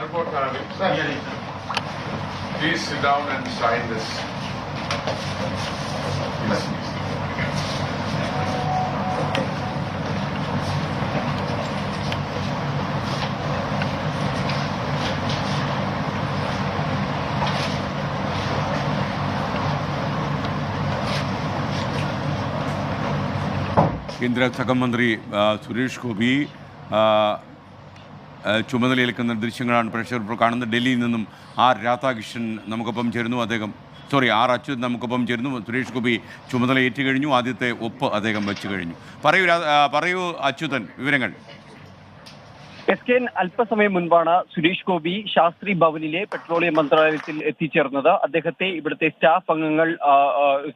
report, please sit down and sign this. കേന്ദ്ര സഹമന്ത്രി സുരേഷ് ഗോപി ചുമതലയേൽക്കുന്ന ദൃശ്യങ്ങളാണ് പ്രേക്ഷകർ ഇപ്പോൾ കാണുന്നത്. ഡൽഹിയിൽ നിന്നും ആർ രാധാകൃഷ്ണൻ നമുക്കൊപ്പം ചേരുന്നു. ആർ അച്യുതൻ നമുക്കൊപ്പം ചേരുന്നു. സുരേഷ് ഗോപി ചുമതല ഏറ്റുകഴിഞ്ഞു. ആദ്യത്തെ ഒപ്പ് അദ്ദേഹം വെച്ചു കഴിഞ്ഞു. പറയൂ അച്യുതൻ, വിവരങ്ങൾ. SKN അല്പസമയം മുൻപാണ് സുരേഷ് ഗോപി ശാസ്ത്രി ഭവനിലെ പെട്രോളിയം മന്ത്രാലയത്തിൽ എത്തിച്ചേർന്നത്. അദ്ദേഹത്തെ ഇവിടുത്തെ സ്റ്റാഫ് അംഗങ്ങൾ